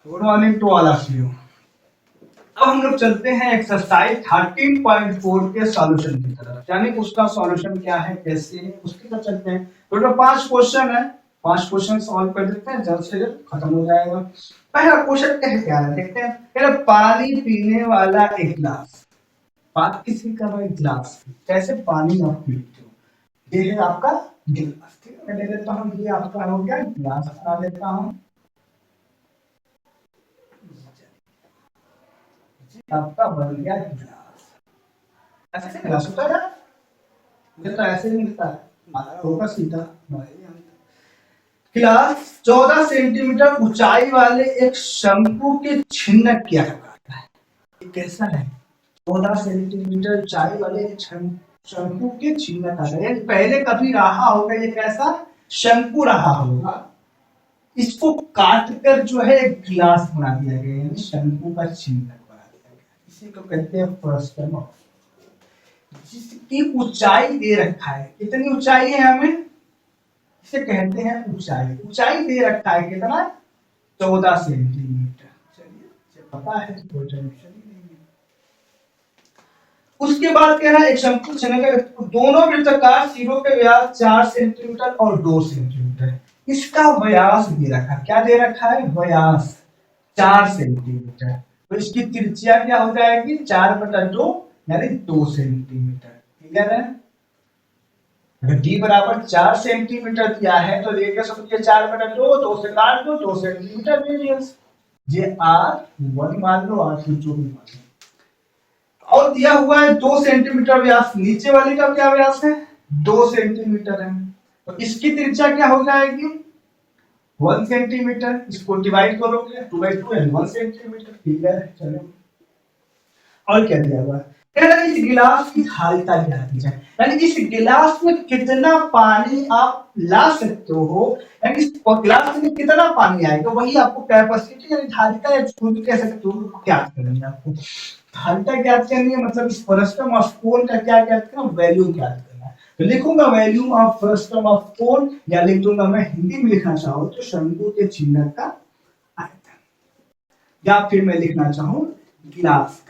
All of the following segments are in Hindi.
Good morning to all of you. अब हम लोग चलते हैं एक्सरसाइज 13.4 के सॉल्यूशन की तरफ, यानी उसका सॉल्यूशन क्या है, कैसे है, उसकी तरफ चलते हैं। टोटल 5 क्वेश्चन है, 5 क्वेश्चन सॉल्व कर देते हैं, जल्द से जल्द खत्म हो जाएगा। पहला क्वेश्चन क्या है देखते हैं। पहले पानी पीने वाला एक गिलास, बात किसी का भाई गिलास, कैसे पानी आप पीते हो। ये है आपका गिलास, ठीक है। मैं ले लेता हूँ, ये आपका हो गया गिलास, बना लेता हूँ आपका बन गया गिलास। ऐसे गिलास होता है, मुझे तो ऐसे नहीं मिलता है, हमारा होगा सीधा। गिलास 14 सेंटीमीटर ऊंचाई वाले एक शंकु के छिन्न किया जाता है। ये कैसा है? 14 सेंटीमीटर ऊंचाई वाले एक शंकु के छिन्न का है, पहले कभी रहा होगा, ये कैसा शंकु रहा होगा, इसको काट कर जो है एक गिलास बना दिया गया, यानी शंकु का छिन्न बना दिया गया। इसी को कहते हैं फ्रस्टम ऑफ, जिसकी ऊंचाई दे रखा है। कितनी ऊंचाई है हमें, इसे कहते हैं ऊंचाई। ऊंचाई दे रखा है कितना, 14 सेंटीमीटर। चलिए पता है तो कोई टेंशन ही नहीं है। उसके बाद क्या है, एक शंकु छिन्न का दोनों वृत्ताकार सिरों के व्यास 4 सेंटीमीटर और 2 सेंटीमीटर। इसका व्यास दे रखा है, क्या दे रखा है, व्यास 4 सेंटीमीटर। तो इसकी त्रिज्या क्या हो जाएगी, 4/2 यानी 2 सेंटीमीटर। क्लियर है? अगर डी बराबर 4 सेंटीमीटर दिया है तो रेडियस होती है 4/2, 2 से काट दो, 2 सेंटीमीटर रेडियस। ये R1 मान लो, R2 जो भी मान लो। और दिया हुआ है 2 सेंटीमीटर व्यास, नीचे वाले का क्या व्यास है, 2 सेंटीमीटर है। तो इसकी त्रिज्या क्या हो जाएगी, 1 सेंटीमीटर। इसको डिवाइड करोगे 2/2 यानी 1 सेंटीमीटर। ठीक है, चलो। और क्या दिया हुआ है, कह रहा है इस गिलास की धारिता क्या दी जाए, यानी इस गिलास में कितना पानी आप ला सकते हो, यानी इस गिलास में कितना पानी आएगा, वही आपको कैपेसिटी यानी धारिता या जो भी कह सकते हो ज्ञात करनी है। आपको धारिता ज्ञात करनी है, मतलब इस फ्रस्टम ऑफ कोन का क्या ज्ञात करना, वैल्यूम ज्ञात करना है। तो लिखूंगा volume of frustum of cone, या लिख दूंगा मैं हिंदी में लिखना चाहूँ तो शंकु के छिन्न का आयतन, या फिर मैं लिखना चाहूँ गिलास का,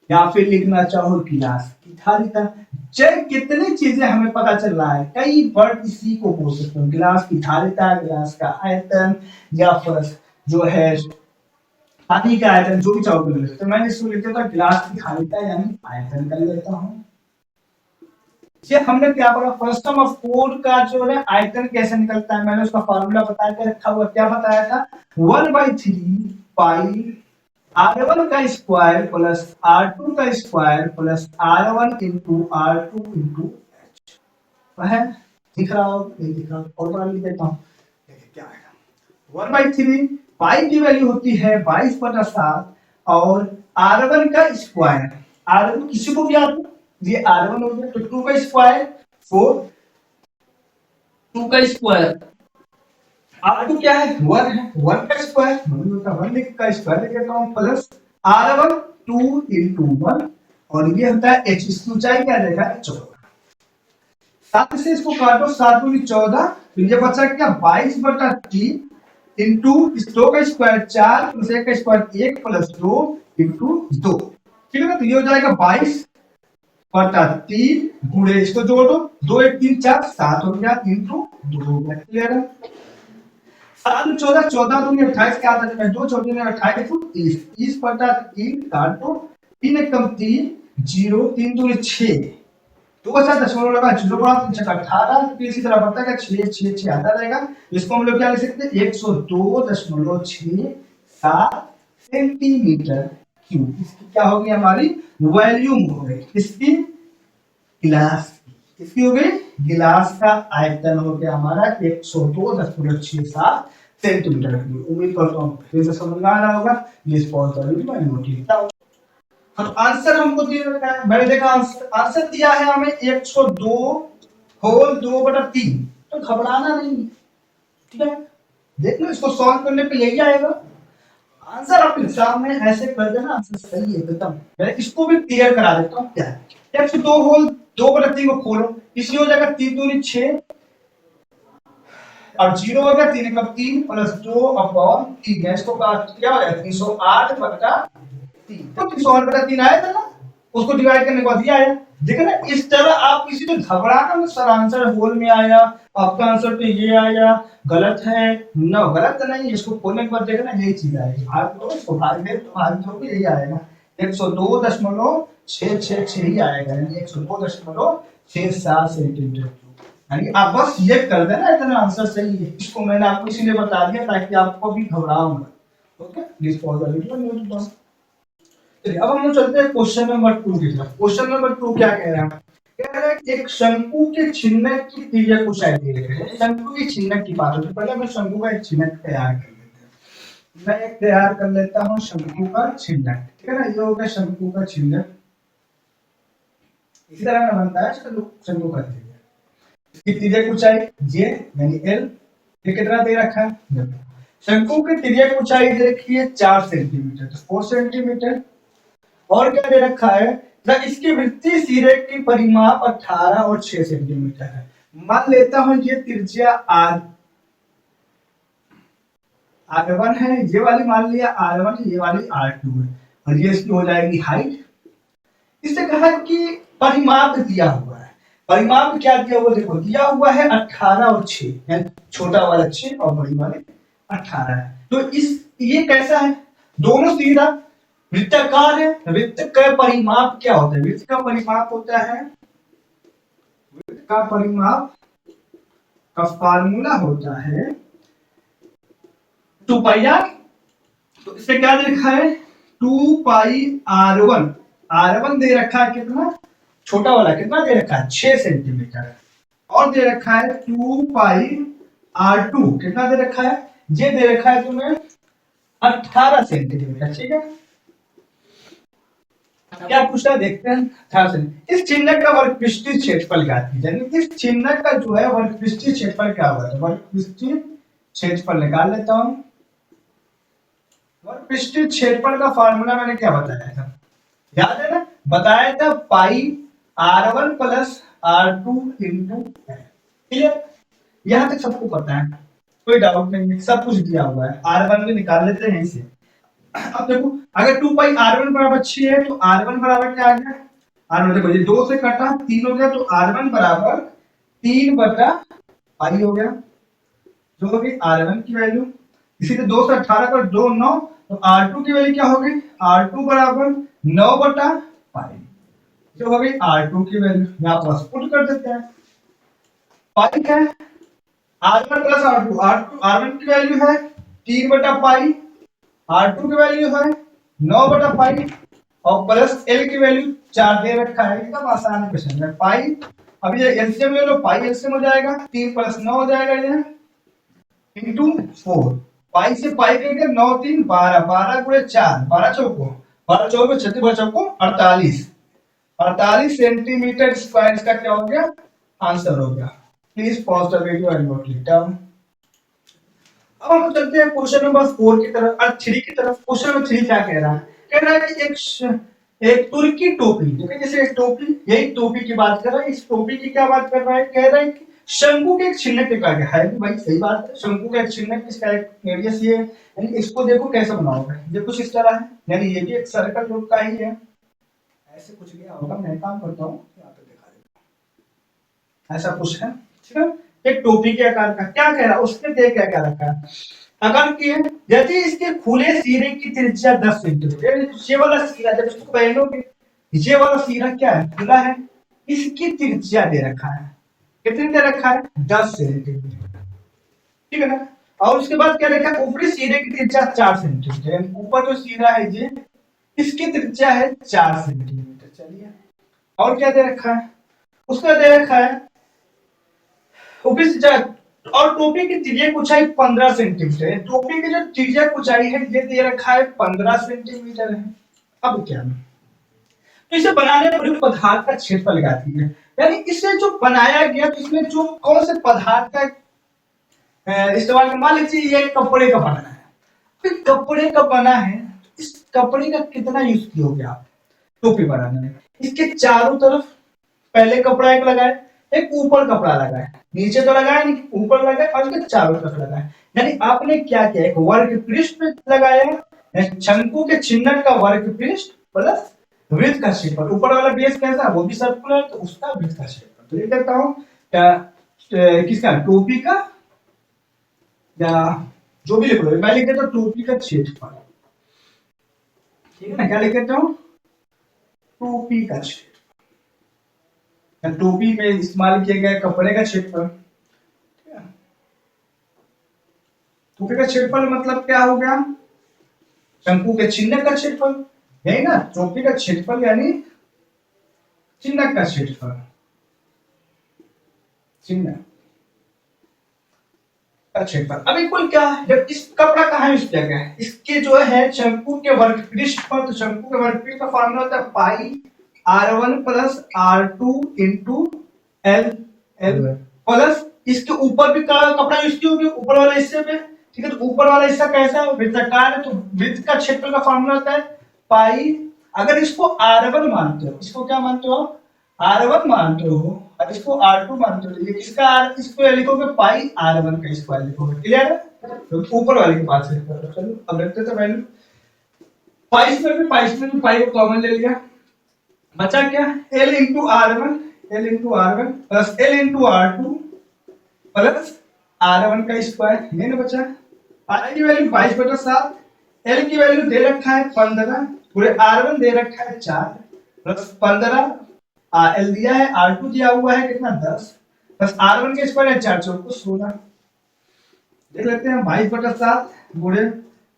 या फिर लिखना चाहो गिलास की धारिता। जब कितनी चीजें हमें पता चल रहा है, कई वर्ड इसी को बोल सकते हो, गिलास की धारिता, गिलास का आयतन, या फिर जो है पानी का आयतन, जो भी चाहो कर सकते हो। मैंने इसको लिख दिया था गिलास की धारिता यानी आयतन कर लेता हूँ। ये हमने क्या पढ़ा, फ्रस्टम ऑफ कोन का जो है आयतन कैसे निकलता है, मैंने उसका फॉर्मूला बता के रखा हुआ। क्या बताया था, 1/3 पाई R1 का स्क्वायर प्लस R2 का square plus R1 into R2 into H है। दिख रहा हो, नहीं दिख रहा, और बना लिख देता हूँ, क्या आएगा। 1/3 पाई की वैल्यू होती है 22/7 और R1 का स्क्वायर, R1 किसी को भी आप, ये R1 हो गया, तो 2 का स्क्वायर 4, 2 का स्क्वायर R2 क्या है, 1 है, 1 का स्क्वायर, 1 का स्क्वायर लिख देता हूँ, प्लस R1 2 इंटू 1, और ये होता है H, इसकी ऊंचाई क्या देगा 14। 7 से इसको काटो, 7 दूनी 14, तो ये बचा क्या 22/3 इंटू इस 2 का स्क्वायर 4 प्लस 1 का स्क्वायर 1 प्लस 2 इंटू 2। ठीक है ना, तो ये हो जाएगा 22/3 गुणे, इसको जोड़ दो, 2 1 3 4 7 हो गया इंटू 2 हो गया। क्लियर है? 7 14 14 दूनी 28 के आता है, 2 14 में 28 तो 30, 30/3 काट दो, 3 1 कम 3 0, 3 दूनी 6, 2 बचा दशमलव लगा 0 बड़ा 3 18, तो इसी तरह बढ़ता है 6 6 6 आता रहेगा। इसको हम लोग क्या लिख सकते हैं, 102.67 सेंटीमीटर क्यूब। इसकी क्या होगी, हमारी वॉल्यूम हो गई, इसकी गिलास, किसकी हो गई, गिलास का आयतन हो गया हमारा 102.67 सेंटीमीटर क्यूब। उम्मीद करता हूँ फिर से समझ में आ रहा होगा। ये स्पॉट मैं नोट लिखता हूँ। तो आंसर हमको दिया रखा है, मैंने देखा आंसर दिया है हमें 102/2/3, तो घबराना नहीं, ठीक है। देख लो, इसको सॉल्व करने पे यही आएगा आंसर। आप एग्जाम में ऐसे कर देना, आंसर सही है एकदम। मैं इसको भी क्लियर करा देता हूँ क्या है। 102/2/3 को खोलो, इसलिए हो जाएगा 3 दूनी 6, और 0 हो गया 3 का 3 प्लस 2/3 है, इसको क्या हो गया 308/3। तो 308/3 आया था ना, उसको डिवाइड करने के बाद ये आया। देखो ना, इस तरह आप किसी को घबराना मत, सर आंसर होल में आया, आपका आंसर तो ये आया, गलत है। नो, गलत नहीं है, इसको खोलने के बाद देखना यही चीज आएगी, भाग दो इसको, भाग दे तो भाग दो यही आएगा, 102.666 ही आएगा, यानी 102.67 सेंटीमीटर। यानी आप बस ये कर देना, इतना आंसर सही है। इसको मैंने आपको इसीलिए बता दिया ताकि आपको भी घबराओ मत। Okay, please pause the video, note down. चलिए अब हम लोग चलते हैं क्वेश्चन नंबर 2 की तरफ। क्वेश्चन नंबर 2 क्या कह रहा है? कह रहा है कि एक शंकु के छिन्नक की त्रिज्या कुछ ऐसी है। शंकु की छिन्नक की बात होती है, पहले मैं शंकु का एक छिन्नक तैयार कर लेते हैं। मैं एक तैयार कर लेता हूँ शंकु का छिन्नक, ठीक है ना, ये हो गया शंकु का छिन्नक। इसी तरह का बनता है शंकु का त्रिज्या। इसकी त्रिज्या ऊंचाई जे यानी एल, ये कितना दे रखा है? शंकु की त्रिज्या ऊंचाई दे रखी है 4 सेंटीमीटर, तो 4 सेंटीमीटर। और क्या दे रखा है? इसकी वृत्तीय सिरे की परिमाप 18 और 6 सेंटीमीटर है। मान लेता हूं ये त्रिज्या R1 है, ये वाली मान लिया R1, ये वाली R2 है, और ये इसकी हो जाएगी हाइट। इससे कहा कि परिमाप दिया हुआ है। परिमाप क्या दिया हुआ? देखो दिया हुआ है 18 और 6, यानी छोटा वाला 6 और बड़ी वाले 18 है। तो इस ये कैसा है? दोनों सीधा वृत्ताकार है। वृत्त का परिमाप क्या होता है? वृत्त का परिमाप होता है, वृत्त का परिमाप का फार्मूला होता है 2 पाई r। तो इससे क्या लिखा है? 2 पाई r1। r1 दे रखा है कितना? छोटा वाला कितना दे रखा है? 6 सेंटीमीटर। और दे रखा है 2 पाई r2, कितना दे रखा है? ये दे रखा है तुम्हें 18 सेंटीमीटर, ठीक है। क्या पूछा देखते हैं। 18 सेंटीमीटर। इस चिन्ह का वर्गपृष्ठीय क्षेत्रफल ज्ञात कीजिए। यानी इस चिन्ह का जो है वर्गपृष्ठीय क्षेत्रफल क्या होगा? तो वर्गपृष्ठीय क्षेत्रफल निकाल लेता हूं। वर्गपृष्ठीय क्षेत्रफल का फार्मूला मैंने क्या बताया था? याद है ना? बताया था पाई r1 plus r2 into. Clear? यहां तक सबको पता है, कोई डाउट नहीं है, सब कुछ दिया हुआ है। r1 भी निकाल लेते हैं यहीं से। अब देखो, अगर 2 पाई r1 बराबर 6 है तो r1 बराबर क्या आ गया? r1 देखो ये 2 से कटा 3 हो गया, तो r1 बराबर 3/पाई हो गया, जो होगी r1 की वैल्यू। इसी तरह 2 से 18 कर 2 9, तो r2 की वैल्यू क्या होगी? r2 बराबर 9/पाई, जो होगी r2 की वैल्यू। यहां पर पुट कर देते हैं। पाई क्या है? r1 प्लस r2, r1 की वैल्यू है 3/पाई, R2 की वैल्यू है 9/पाई, और प्लस L की वैल्यू 4 दे रखा है। एकदम आसान क्वेश्चन है। पाई, अब ये एलसीएम ले लो, पाई एलसीएम हो जाएगा, 3 + 9 हो जाएगा ये, इंटू 4। पाई से पाई करेंगे 9 3 12, 12 गुणे 4, 12 चौको 12 चौको 36, 12 चौको 48, 48 सेंटीमीटर स्क्वायर इसका क्या हो गया? आंसर हो गया। Please pause the video and note it down. अब हम चलते हैं क्वेश्चन नंबर 4 की तरफ, 3 की तरफ। क्वेश्चन नंबर 3 क्या कह रहा है? कह रहा है कि एक तुर्की टोपी, देखिए जैसे एक टोपी, यही टोपी की बात कर रहा है। इस टोपी की क्या बात कर रहा है? कह रहा है कि शंकु के एक छिन्नक का है। भाई सही बात है, शंकु का एक छिन्नक, इसका एक रेडियस ये है, यानी इसको देखो कैसे बनाओगे, ये कुछ इस तरह है, यानी ये भी एक सर्कल रूप का ही है। ऐसे कुछ गया होगा, मैं काम करता हूँ यहाँ पे दिखा देता हूँ। ऐसा कुछ है, ठीक है। एक टोपी के आकार का क्या कह रहा है? उसने देख क्या क्या रखा है? अगर कि यदि इसके खुले सिरे की त्रिज्या 10 सेंटीमीटर, ये वाला सिरा जब इसको पहनोगे, ये वाला सिरा क्या है? खुला है। इसकी त्रिज्या दे रखा है, कितनी दे रखा है? 10 सेंटीमीटर, ठीक है ना। और उसके बाद क्या देखा? ऊपरी सिरे की त्रिज्या 4 सेंटीमीटर, ऊपर जो सिरा है ये, इसकी त्रिज्या है 4 सेंटीमीटर। चलिए, और क्या दे रखा है? उसका दे रखा है और टोपी की त्रिज्या ऊंचाई 15 सेंटीमीटर है। टोपी की जो त्रिज्या ऊंचाई है ये दे रखा है 15 सेंटीमीटर है। अब क्या है? तो इसे बनाने पर पदार्थ का क्षेत्रफल ज्ञात कीजिए। यानी इसे जो बनाया गया, तो इसमें जो कौन से पदार्थ का इस्तेमाल, मान लीजिए ये कपड़े का बना है, तो कपड़े का बना है, इस कपड़े का कितना यूज किया गया टोपी बनाने में? इसके चारों तरफ पहले कपड़ा एक लगाए, एक ऊपर कपड़ा लगा है, नीचे तो लगा है नहीं, ऊपर लगा है और उसके चारों तरफ लगा है। यानी आपने क्या किया, एक वर्ग पृष्ठ लगाया, शंकु के चिन्ह का वर्ग पृष्ठ प्लस वृत्त का क्षेत्रफल। ऊपर वाला बेस कैसा है, वो भी सर्कुलर, तो उसका वृत्त का क्षेत्रफल। तो ये कहता हूँ किसका, टोपी का, या जो भी लिख लो, मैं लिख देता हूँ टोपी का क्षेत्रफल। ठीक है ना, क्या लिख देता हूँ, टोपी का क्षेत्रफल, टोपी में इस्तेमाल किए गए कपड़े का क्षेत्रफल। टोपी का क्षेत्रफल मतलब क्या हो गया, शंकु के चिन्ह का क्षेत्रफल, यही ना, टोपी का क्षेत्रफल यानी चिन्ह का क्षेत्रफल, चिन्ह का क्षेत्रफल। अभी कुल क्या है, जब इस कपड़ा कहाँ यूज किया गया है, इसके जो है शंकु के वर्ग पृष्ठ पर, तो शंकु के वर्ग पृष्ठ का फॉर्मूला होता है पाई r1 plus r2 into L L plus इसके ऊपर भी कपड़ा यूज किया होगा, ऊपर वाले हिस्से पे। ठीक है, तो ऊपर वाला हिस्सा कैसा है, वृत्ताकार है, तो वृत्त का क्षेत्रफल का फॉर्मूला होता है पाई। अगर इसको r1 मानते हो, इसको क्या मानते हो, r1 मानते हो, और इसको r2 मानते हो, ये किसका r, इसको लिखोगे पाई r1 का स्क्वायर लिखोगे। क्लियर है, तो ऊपर वाले के पास से चलो अब रखते थे वैल्यू, पाई स्क्वायर में पाई को कॉमन ले लिया, बचा क्या, l into r1 plus l into r2 plus r1 का स्क्वायर, ये ना बचा। r की वैल्यू 22/7, l की वैल्यू दे रखा है 15, पूरे r1 दे रखा है 4 प्लस 15, l दिया है, r2 दिया हुआ है कितना 10 प्लस r1 का स्क्वायर है 4 चौको 16। देख लेते हैं 22/7 गुणे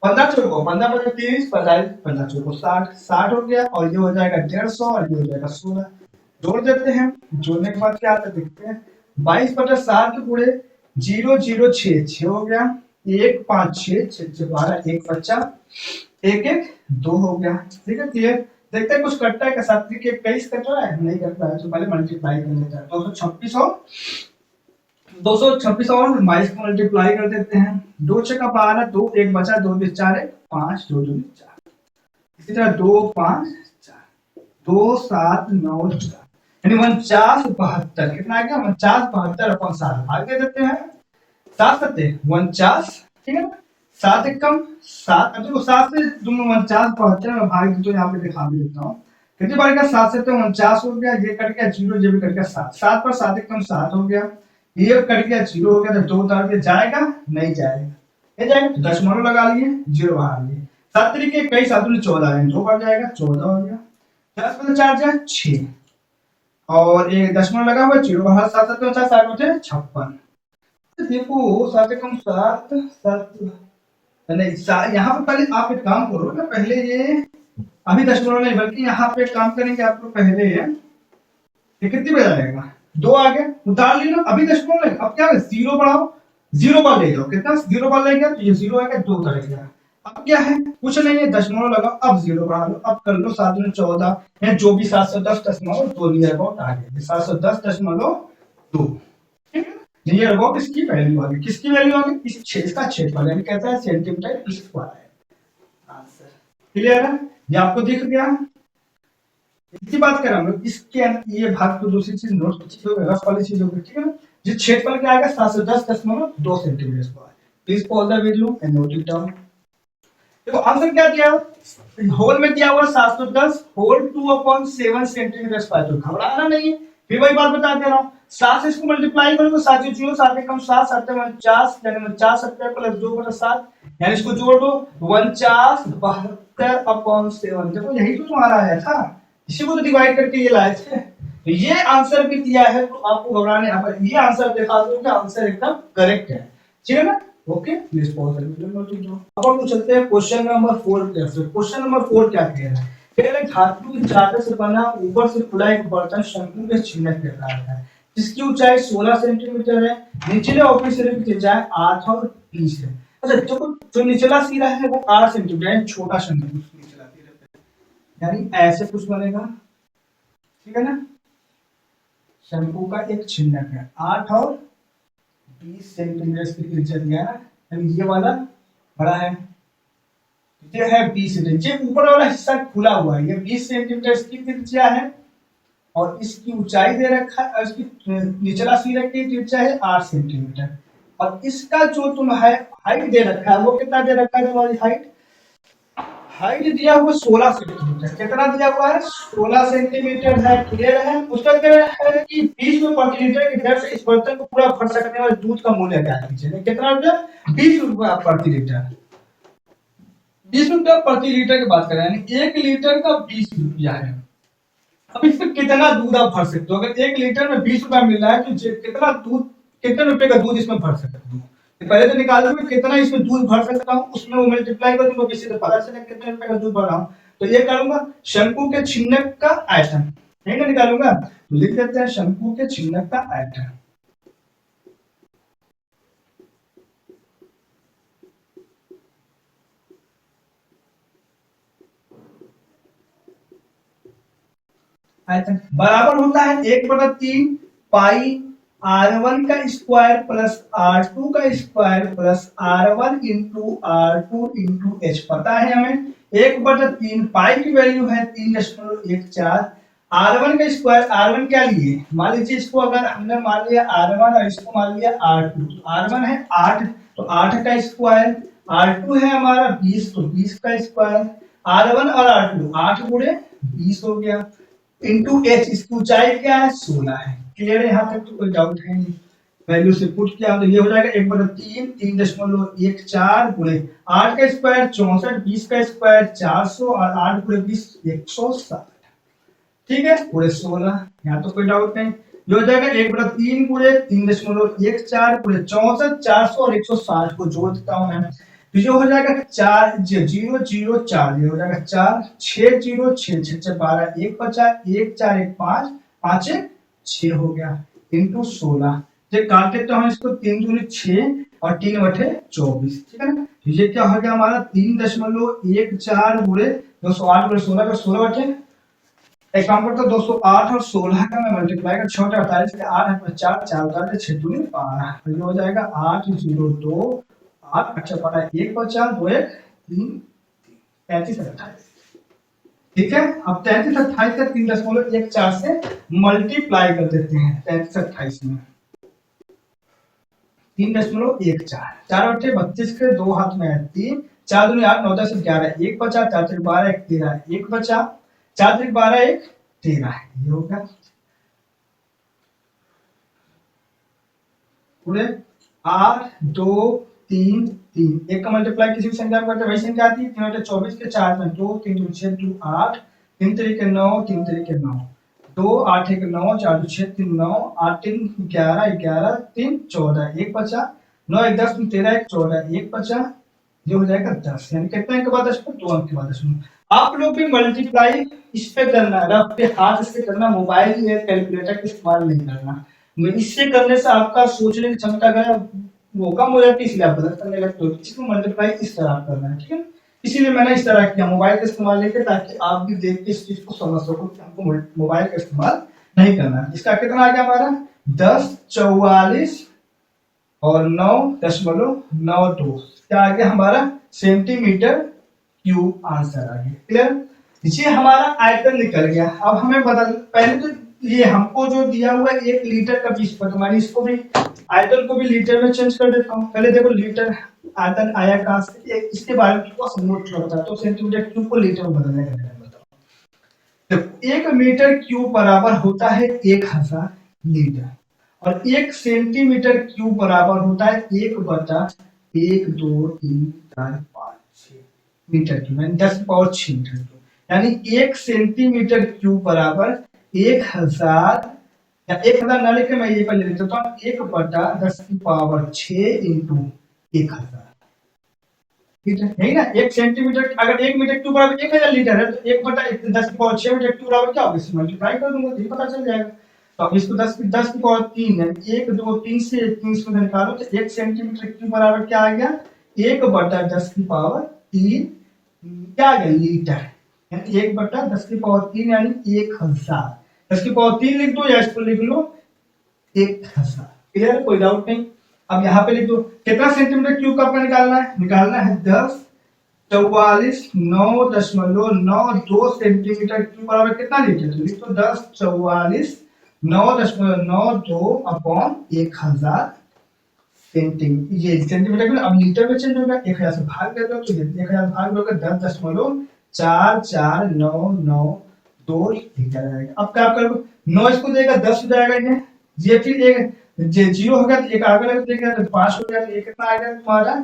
15 चौको 15/30 15 चौको 60, 60 हो गया, और ये हो जाएगा 150 और ये हो जाएगा 16। जोड़ देते हैं, जोड़ने के बाद क्या आता है देखते हैं, 22/7 गुणे 0 0 6 6 हो गया, 1 5 6 6 6 12, 1 बच्चा 1 1 2 हो गया। ठीक है, क्लियर। देखते हैं कुछ कटता है क्या, 7 के 23 कट रहा है, नहीं कट रहा है, तो पहले मल्टीप्लाई कर लेते हैं, 226 और 226 और 22 को मल्टीप्लाई कर देते हैं, 2 6 का 12, 2 1 बचा, 2 2 4 1 5 2 2 4, इसी तरह 2 5 4 2 7 9 4, यानी 49 72, कितना आ गया 49 72 अपन 7 भाग दे देते हैं, 7 सत्ते 49, ठीक है ना, 7 एकम 7, अब देखो 7 से तुम 49 72 में भाग दे, तो यहाँ पे दिखा भी देता हूँ कितनी बार का, 7 से तो 49 हो गया, ये कट गया 0, ये भी कट गया 7, 7 पर 7 एकम 7 हो गया, ये कट गया 0 हो गया, तो 2 उतार के जाएगा नहीं जाएगा, ये जाएगा, तो दशमलव लगा लिए, 0 बाहर लिए, 7 तरीके 21 7 14, 2 बढ़ जाएगा 14 हो गया, 10 में 4 जाए 6, और एक दशमलव लगा हुआ 0 बाहर, 7 7 50 60 होते 56। देखो 7 कम 7 7 नहीं, यहाँ पे पहले आप एक काम करो ना, पहले ये अभी दशमलव नहीं बल्कि यहाँ पे एक काम करेंगे, आपको पहले ये कितनी बजा जाएगा 2 आ गया, उतार ली ना, अभी दशमलव नहीं, अब क्या है 0 बढ़ाओ, 0 बार ले जाओ, कितना 0 बार ले गया, तो ये 0 आ गया, 2 उतर गया, अब क्या है कुछ नहीं है, दशमलव लगाओ, अब 0 बढ़ा लो, अब कर लो 7 में 14, या जो भी 710.2 नियर अबाउट आ गया, 710.2, ठीक है, नियर अबाउट इसकी वैल्यू आ गई, किसकी वैल्यू आ गई, इस इसका क्षेत्रफल, यानी कहता है सेंटीमीटर स्क्वायर। आंसर क्लियर है, ये आपको दिख गया, इसकी बात करें हम लोग, इसके ये भाग को दूसरी चीज नोट कीजिए, रफ वाली चीज होगी, ठीक है ना, जिस क्षेत्रफल क्या आएगा 710.2 centimetre square, please pause the video and note it down. देखो आंसर क्या दिया, होल में दिया हुआ 710 होल 2/7 सेंटीमीटर स्क्वायर, तो घबराना नहीं है, फिर वही बात बता दे रहा हूँ, 7 से इसको मल्टीप्लाई करो तो 7 0 7 एकम 7 7 49, यानी 49 70 प्लस 2/7, यानी इसको जोड़ दो 49 72/7, देखो यही तो तुम्हारा आया था, इसी को तो डिवाइड करके ये लाए थे, तो ये आंसर भी दिया है, तो आपको घबराने, अब ये आंसर दिखा दो कि आंसर एकदम करेक्ट है, ठीक है ना, okay please pause the video. अब हम चलते हैं क्वेश्चन नंबर 4 पे। क्वेश्चन नंबर 4 क्या कह रहा है, कह रहा है धातु की चादर से बना ऊपर से खुला एक बर्तन शंकु के चिन्ह के आकार का है, जिसकी ऊंचाई 16 सेंटीमीटर है, निचले और ऊपरी सिरे की ऊंचाई 8 और 20 है। अच्छा, जो निचला सिरा है वो 8 सेंटीमीटर है, छोटा शंकु निचला सिरा, यानी ऐसे कुछ बनेगा, ठीक है ना, शंकु का एक चिन्ह है, 8 और 20 सेंटीमीटर की त्रिज्या दिया है, ये वाला बड़ा है, ये है 20 सेंटीमीटर, ये ऊपर वाला हिस्सा खुला हुआ है, ये 20 सेंटीमीटर की त्रिज्या है, और इसकी ऊंचाई दे रखा है और इसकी निचला सिरे की त्रिज्या है 8 सेंटीमीटर और इसका जो तुम है हाइट दे रखा है वो कितना दे रखा है तुम्हारी हाइट हाइट दिया हुआ 16 सेंटीमीटर कितना दिया हुआ है 16 सेंटीमीटर है क्लियर है उसका कह रहा है कि 20 रुपए प्रति लीटर की दर से इस बर्तन को पूरा भर सकने वाले दूध का मूल्य क्या कीजिए कितना रुपया 20 रुपया प्रति लीटर 20 रुपया प्रति लीटर की बात करें यानी 1 लीटर का 20 रुपया है अब इसमें कितना दूध आप भर सकते हो अगर 1 लीटर में 20 रुपया मिल रहा है तो कितना दूध कितने रुपए का दूध इसमें भर सकते हो तो पहले तो निकाल दूंगा कितना इसमें दूध भर सकता हूँ उसमें वो मल्टीप्लाई कर दूंगा किसी से पता चले कितने रुपए का दूध भर रहा हूँ तो ये करूंगा शंकु के छिन्नक का आयतन यही ना निकालूंगा तो लिख देते हैं शंकु के छिन्नक का आयतन आयतन बराबर होता है 1/3 पाई R1 का स्क्वायर प्लस R2 का square plus R1 into R2 into H पता है हमें 1/3 पाई की वैल्यू है 3.14 R1 का स्क्वायर R1 क्या लिए मान लीजिए इसको अगर हमने मान लिया R1 और इसको मान लिया R2 तो R1 है 8 तो 8 का स्क्वायर R2 है हमारा 20 तो 20 का स्क्वायर R1 और R2 8 गुणे 20 हो गया इंटू एच इसकी ऊंचाई क्या है 16 है क्लियर है यहाँ तक तो कोई डाउट है नहीं वैल्यू से पुट किया तो ये हो जाएगा 1/3 3.14 गुणे 8 का स्क्वायर 64 20 का स्क्वायर 400 और 8 गुणे 20 160 ठीक है पूरे 16 यहाँ तो कोई डाउट नहीं ये हो जाएगा 1/3 गुणे 3.14 गुणे 64 400 और 160 को जोड़ देता हूँ मैं तो ये हो जाएगा 4 004 ये हो जाएगा 4 6 0 6 6 12 1 बचा 1 4 1 5 5 1 6 हो गया इंटू 16 ये काट देते हैं इसको 3 दूनी 6 और 3 बटे 24 ठीक है ना तो ये क्या हो गया हमारा 3.14 गुणे 208 गुणे 16 का 16 बटे एक काम करता 208 और 16 का मैं मल्टीप्लाई कर 6 48 के 8 है 4 4 4 6 दूनी 12 तो ये हो जाएगा 802 8 अच्छा पड़ा 1 बचा 2 1 3 33 28 ठीक है अब 33 28 का 3.14 से मल्टीप्लाई कर देते हैं 33 28 में 3.14 4 बटे 32 के 2 हाथ में है 3 4 दूनी 8 9 10 11 1 बचा 4 3 12 1 13 1 बचा 4 3 12 1 13 ये हो गया पूरे 8 2 3 3 एक का मल्टीप्लाई किसी भी संख्या में करते वही संख्या आती है 3 बटे 24 के 4 में 2 3 2 6 2 8 3 3 के 9 3 3 के 9 2 8 1 9 4 2 6 3 9 8 3 11 11 3 14 1 बचा 9 1 10 13 1 14 1 बचा ये हो जाएगा 10 यानी कितने अंक के बाद 10 2 अंक के बाद 10 आप लोग भी मल्टीप्लाई इस पे करना है अपने हाथ से करना मोबाइल या कैलकुलेटर का इस्तेमाल नहीं करना इससे करने से आपका सोचने की क्षमता का वो कम हो जाती है इसलिए आप गलत करने लगते हो इसको मल्टीप्लाई इस तरह करना है ठीक है इसीलिए मैंने इस तरह किया मोबाइल का इस्तेमाल नहीं किया ताकि आप भी देख के इस चीज को समझ सको कि हमको मोबाइल का इस्तेमाल नहीं करना है इसका कितना आ गया हमारा 10 44 और 9.92 क्या आ गया हमारा सेंटीमीटर क्यूब आंसर आ गया क्लियर ये हमारा आयतन निकल गया अब हमें बदल पहले तो ये हमको जो दिया हुआ है 1 लीटर का 20 तो इसको भी आयतन को भी लीटर में चेंज कर देता हूँ पहले देखो लीटर आयतन आया कहां से इसके बारे में थोड़ा सा नोट करता तो सेंटीमीटर क्यूब को लीटर में बदलने का बताओ तो 1 मीटर क्यूब बराबर होता है 1000 लीटर और 1 सेंटीमीटर क्यूब बराबर होता है 1/1 2 3 4 5 6 मीटर क्यूब यानी 10⁻6 मीटर क्यूब यानी 1 सेंटीमीटर क्यूब बराबर 1000 या 1000 ना लेके मैं ये पर ले लेता हूँ 1/10⁻6 इंटू 1000 ठीक है यही ना 1 सेंटीमीटर अगर 1 मीटर क्यूब बराबर 1000 लीटर है तो 1/10⁻6 मीटर क्यूब बराबर क्या होगा इससे मल्टीप्लाई कर दूंगा तो ये पता चल जाएगा तो अब इसको 10⁻3 है 1 2 3 से 3 से निकालो तो 1 सेंटीमीटर क्यूब बराबर क्या आ गया 1/10⁻3 क्या आ गया लीटर यानी 1/10⁻3 यानी 1000 10⁻3 लिख दो या इसको लिख लो 1000 क्लियर कोई डाउट नहीं अब यहाँ पे लिख दो कितना सेंटीमीटर क्यूब का आपको निकालना है 10 44,9.92 सेंटीमीटर क्यूब बराबर कितना लीटर? तो लिख तो 10 44,9.92 अपॉन 1000 सेंटीमीटर। ये सेंटीमीटर में अब लीटर में चेंज होगा, 1000 से भाग देते हो तो ये 1000 भाग दोगे 10.4499 लीटर आएगा। अब क्या करोगे, 9 इसको देगा 10 हो जाएगा, ये फिर एक जीरो हो गया तो एक आगे लग देगा तो 5 हो गया, तो ये कितना आएगा तुम्हारा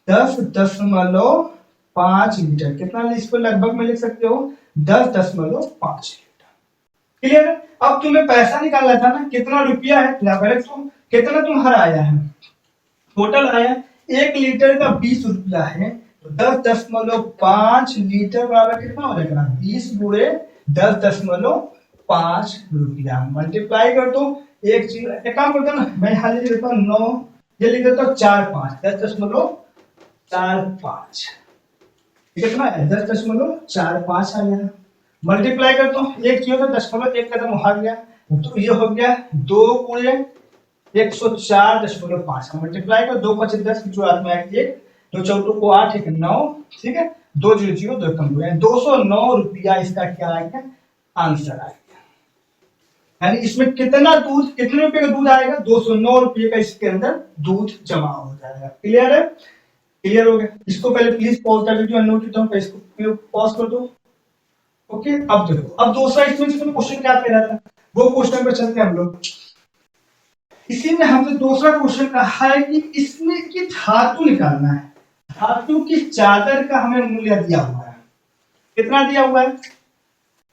10.5 लीटर। कितना इसको लगभग में लिख सकते हो 10.5 लीटर। क्लियर है? अब तुम्हें पैसा निकालना था ना, कितना रुपया है तुम कितना तुम्हारा आया है, टोटल आया 1 लीटर का 20 रुपया है, तो 10.5 लीटर बराबर कितना हो जाएगा 20 गुणे 10.5 रुपया। मल्टीप्लाई कर दो, एक चीज एक काम करता ना, मैं यहाँ लिख देता हूँ 9, ये लिख देता हूँ 4 5 10.45 कितना है 10.45 आ गया। मल्टीप्लाई करता हूँ, एक चीज 10.1 कदम आ गया, तो ये हो गया 2 गुणे 104.5। मल्टीप्लाई कर 2 5 10 जो हाथ में आएगी 1 2 4 को 8 1 9, ठीक है 2 0 0 2 कम हुआ 209 रुपया इसका क्या आएगा आंसर आएगा। यानी इसमें कितना दूध, कितने रुपए का दूध आएगा 209 रुपये का इसके अंदर दूध जमा हो जाएगा। क्लियर है? क्लियर हो गया? इसको पहले प्लीज पॉज कर लीजिए, नोट करता हूं, इसको पॉज कर दो। ओके, अब देखो, अब दूसरा इसमें से क्वेश्चन क्या कह रहा था वो क्वेश्चन पे चलते हैं हम लोग। इसी में हमसे दूसरा क्वेश्चन कहा है कि इसमें की धातु निकालना है, धातु की चादर का हमें मूल्य दिया हुआ है, कितना दिया हुआ है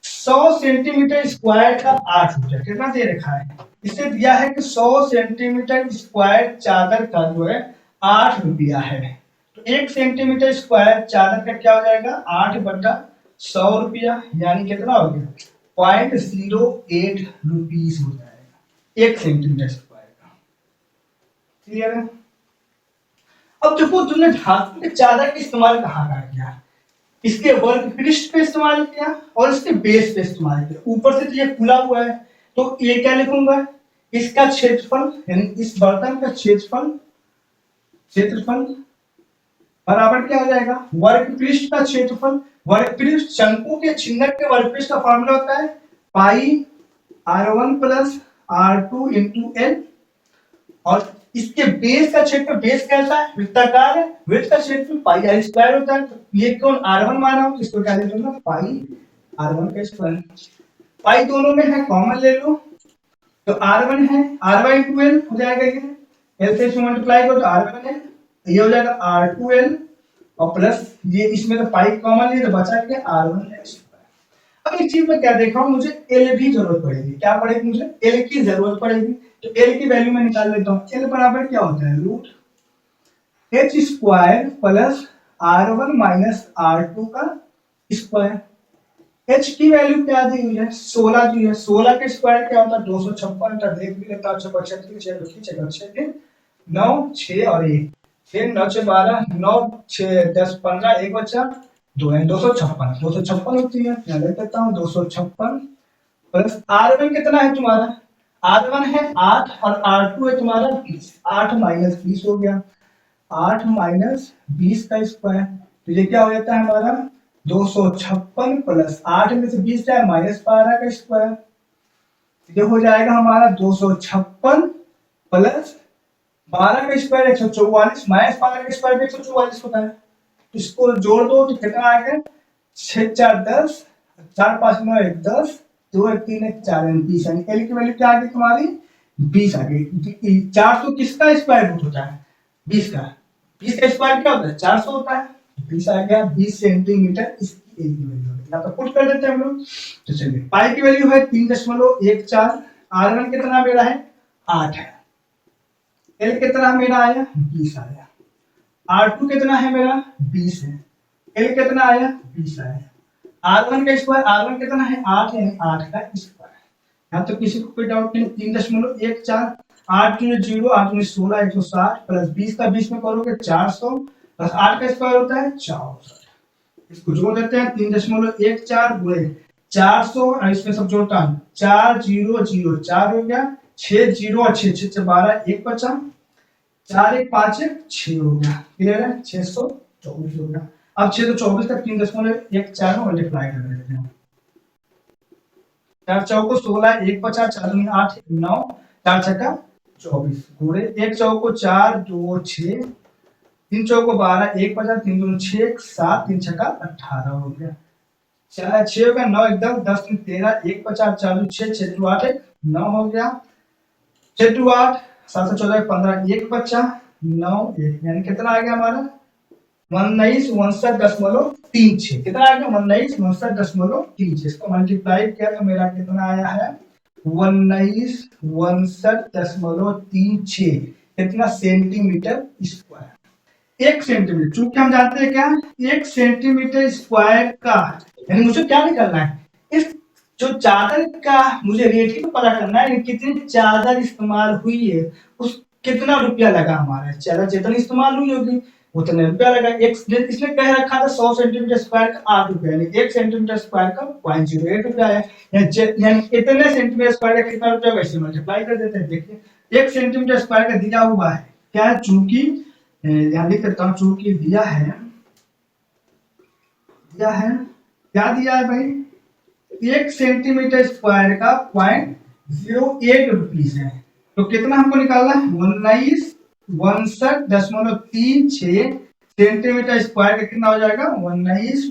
100 सेंटीमीटर स्क्वायर का 8 मीटर। कितना दे रखा है, इसे दिया है कि 100 सेंटीमीटर स्क्वायर चादर का जो है 8 रुपया है, तो 1 सेंटीमीटर स्क्वायर चादर का क्या हो जाएगा 8/100 रुपया, यानी कितना हो गया 0.08 रुपीस हो जाएगा 1 सेंटीमीटर स्क्वायर का। क्लियर है? अब देखो तुमने धातु के चादर का इस्तेमाल कहाँ किया, इसके वर्ग पृष्ठ पे इस्तेमाल किया और इसके बेस पे इस्तेमाल किया। ऊपर से तो ये खुला हुआ है, तो ये क्या लिखूंगा, इसका क्षेत्रफल यानी इस बर्तन का क्षेत्रफल बराबर क्या हो जाएगा वर्ग पृष्ठ का क्षेत्रफल। वर्ग पृष्ठ शंकु के छिन्नक के वर्ग पृष्ठ का फॉर्मूला होता है पाई r1 plus r2 into L, और इसके बेस का क्षेत्रफल, बेस कैसा है वृत्ताकार है, वृत्त का क्षेत्रफल पाई r स्क्वायर होता है, तो ये कौन r1 माना हो, इसको क्या लिखूंगा पाई r1 का स्क्वायर। पाई दोनों में है, कॉमन ले लो, तो r1 है r1 इंटू एल हो जाएगा, ये एल से इसमें मल्टीप्लाई करो तो r1 है, ये हो जाएगा r2l और प्लस ये इसमें तो पाई कॉमन लिए तो बचा के r1 है। अब इस चीज में क्या देख रहा हूं, मुझे एल की जरूरत पड़ेगी, क्या पड़ेगी मुझे एल की जरूरत पड़ेगी, तो एल की वैल्यू में निकाल लेता हूं। एल बराबर क्या होता है root H square plus r1 minus r2 का स्क्वायर। एच की वैल्यू क्या दी हुई है 16 दी है, 16 के स्क्वायर क्या होता है 256, देख भी लेता हूं 9 6 और 1 6 9 6 12 9 6 10 15 1 बचा 2 है 256 होती है, मैं लिख देता हूं 256 प्लस r1 कितना है तुम्हारा, r1 है 8 और r2 है तुम्हारा 20, 8 माइनस 20 हो गया, 8 माइनस 20 का स्क्वायर, तो ये क्या हो जाता है हमारा 256 प्लस 8 में से 20 जाए माइनस 12 का स्क्वायर, ये हो जाएगा हमारा 256 प्लस 12 का स्क्वायर 144 माइनस 12 का स्क्वायर 144 होता है, इसको जोड़ दो तो कितना आएगा 6 4 10 4 5 9 1 10 2 1 3 1 4 20, यानी एल की वैल्यू क्या आ गई तुम्हारी 20 आ गई। 400 किसका स्क्वायर रूट होता है 20 का, 20 का स्क्वायर क्या होता है 400 होता है, 20 आ गया 20 सेंटीमीटर इसकी एल की वैल्यू है। यहाँ तो पुट कर देते हैं हम लोग, तो चलिए पाई की वैल्यू है 3.14, r1 कितना मेरा है 8 है, एल कितना मेरा आया 20 आया, r2 कितना है मेरा 20 है, एल कितना आया 20 आया, r1 का स्क्वायर r1 कितना है 8 है, 8 का स्क्वायर। यहाँ तो किसी को कोई डाउट नहीं, 3.14 8 0 8 16 160 प्लस 20 का 20 में करोगे 400 प्लस 8 का स्क्वायर होता है 64, इसको जोड़ देते हैं 3.14 गुणे 400 और इसमें सब जोड़ता हूं 4 0 0 4 हो गया, 6 0 और 6 6 12 1 बचा, 4 1 5 1 6 हो गया, क्लियर है 624 हो गया। अब 6 तो 24 तक 3.14 में मल्टीप्लाई कर देते हैं। 4 चौको 16, 1 बचा 4 में 8 9, 4 छक्का 24 घोड़े 1 चौको 4 2 6, 3 चौको 12, 1 बचा 3 दूनी 6 7, 3 छक्का 18 हो गया। 6 का 9 एकदम 10 3 13, 1 बचा 4 6 6 2 8 9 हो गया। 6 2 8 7 से 14 15, 1 बचा 9 1, यानी कितना आ गया हमारा 19 59.36। कितना आ गया 19 59.36। इसको मल्टीप्लाई किया तो मेरा कितना आया है 19 59.36। कितना सेंटीमीटर स्क्वायर। 1 सेंटीमीटर, चूंकि हम जानते हैं क्या 1 सेंटीमीटर स्क्वायर का, यानी मुझे क्या निकालना है इस जो चादर का मुझे रेट ही तो पता करना है कितनी चादर इस्तेमाल हुई है, उस कितना रुपया लगा हमारा। चादर जितनी इस्तेमाल हुई होगी उतने रुपया लगा। एक इसने कह रखा था 100 सेंटीमीटर स्क्वायर का 8 रुपया, यानी 1 सेंटीमीटर स्क्वायर का 0.08 रुपया है, यानी इतने सेंटीमीटर स्क्वायर का कितना रुपया, वैसे मल्टीप्लाई कर देते हैं। देखिए 1 सेंटीमीटर स्क्वायर का दिया हुआ है क्या है, चूंकि यहाँ लिख करता हूँ, चूंकि दिया है क्या दिया है भाई 1 सेंटीमीटर स्क्वायर का 0.08 रुपीज है। तो कितना हमको निकालना है 19 सेंटीमीटर स्क्वायर का कितना हो जाएगा 19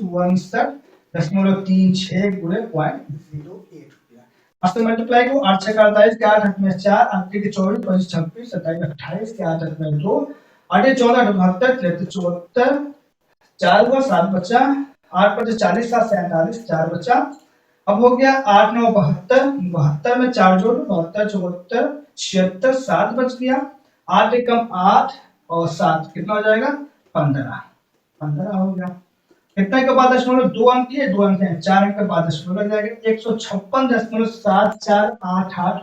गुणे 0.08 रुपया। अब तो मल्टीप्लाई को 8 6 48 के 8 8 में 4 8 के 24 25 26 27 28 के 8 8 में 2 8 14 72 73 74 4 हुआ 7 बचा 8 5 40 7 47 4 बचा। अब हो गया 8 9 72 72 में 4 जोड़ 72 74 76 7 बच गया। 8 एकम 8 और 7 कितना हो जाएगा 15 हो गया। कितना के बाद दशमलव 2 अंक है 2 अंक है 4 अंक के बाद दशमलव लग जाएगा 156.7488